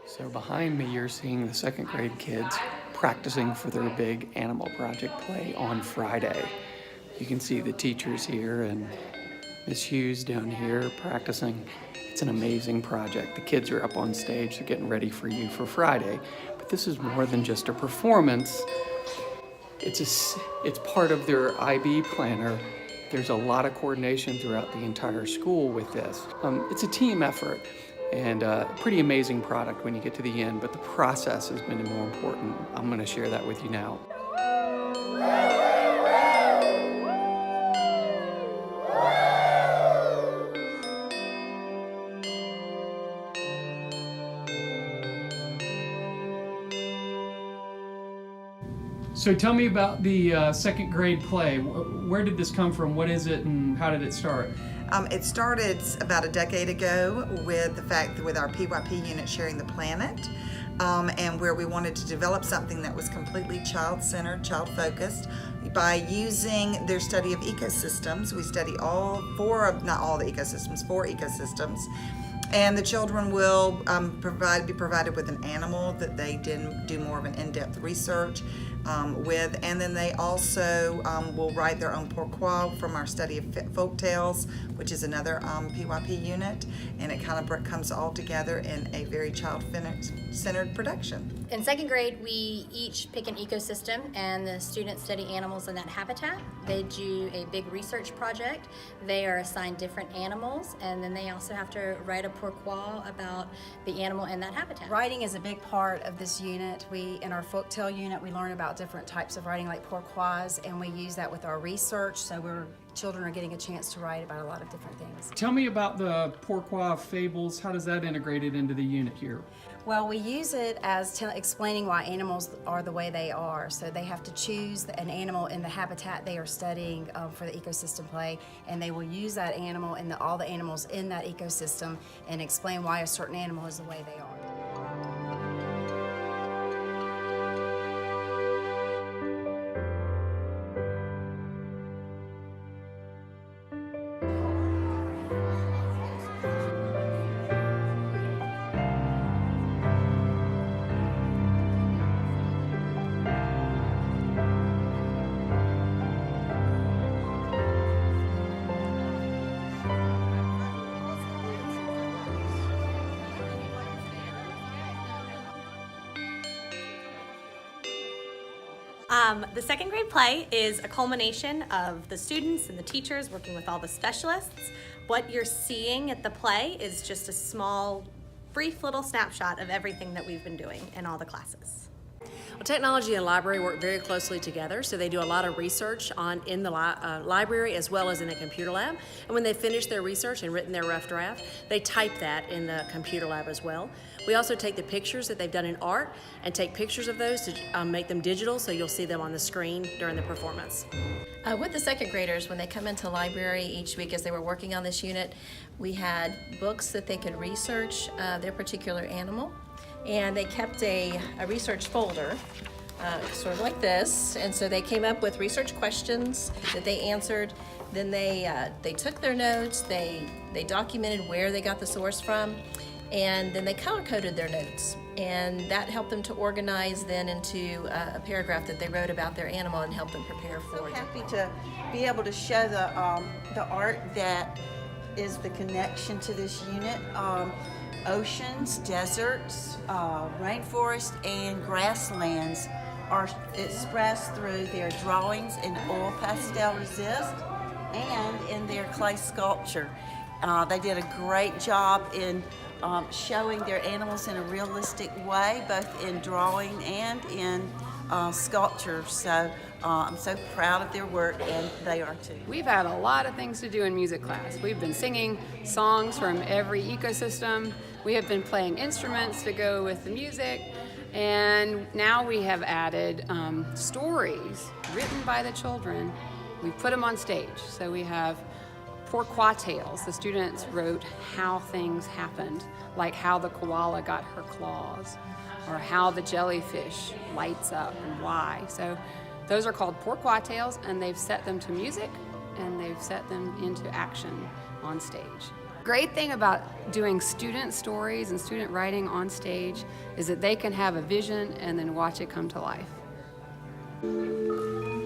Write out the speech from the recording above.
So behind me, you're seeing the second grade kids practicing for their big animal project play on Friday. You can see the teachers here and Miss Hughes down here practicing. It's an amazing project. The kids are up on stage, they're getting ready for you for Friday. But this is more than just a performance. It's part of their IB planner. There's a lot of coordination throughout the entire school with this. It's a team effort and a pretty amazing product when you get to the end, but the process has been more important. I'm going to share that with you now. So tell me about the second grade play. Where did this come from? What is it and how did it start? It started about a decade ago with the fact that with our PYP unit Sharing the Planet, and where we wanted to develop something that was completely child-centered, child-focused. By using their study of ecosystems, we study four ecosystems, and the children will be provided with an animal that they do more of an in-depth research with, and then they also will write their own pourquoi from our study of folk tales, which is another PYP unit, and it kind of comes all together in a very child-centered production. In second grade, we each pick an ecosystem, and the students study animals in that habitat. They do a big research project. They are assigned different animals, and then they also have to write a pourquoi about the animal in that habitat. Writing is a big part of this unit. In our folktale unit, we learn about different types of writing like pourquois, and we use that with our research, so children are getting a chance to write about a lot of different things. Tell me about the pourquoi fables. How does that integrate it into the unit here? Well, we use it as explaining why animals are the way they are. So they have to choose an animal in the habitat they are studying for the ecosystem play, and they will use that animal and all the animals in that ecosystem and explain why a certain animal is the way they are. The second grade play is a culmination of the students and the teachers working with all the specialists. What you're seeing at the play is just a small, brief little snapshot of everything that we've been doing in all the classes. Well, technology and library work very closely together, so they do a lot of research in the library as well as in the computer lab. And when they finish their research and written their rough draft, they type that in the computer lab as well. We also take the pictures that they've done in art and take pictures of those to make them digital, so you'll see them on the screen during the performance. With the second graders, when they come into library each week as they were working on this unit, we had books that they could research their particular animal. And they kept a research folder, sort of like this, and so they came up with research questions that they answered. Then they took their notes, they documented where they got the source from, and then they color-coded their notes. And that helped them to organize then into a paragraph that they wrote about their animal and helped them prepare for it. I'm happy to be able to show the art that is the connection to this unit. Oceans, deserts, rainforest, and grasslands are expressed through their drawings in oil pastel resist and in their clay sculpture. They did a great job in showing their animals in a realistic way, both in drawing and in sculpture. So I'm so proud of their work, and they are too. We've had a lot of things to do in music class. We've been singing songs from every ecosystem. We have been playing instruments to go with the music. And now we have added stories written by the children. We put them on stage. So we have pourquoi tales. The students wrote how things happened, like how the koala got her claws, or how the jellyfish lights up and why. So those are called pourquoi tales, and they've set them to music and they've set them into action on stage. great thing about doing student stories and student writing on stage is that they can have a vision and then watch it come to life.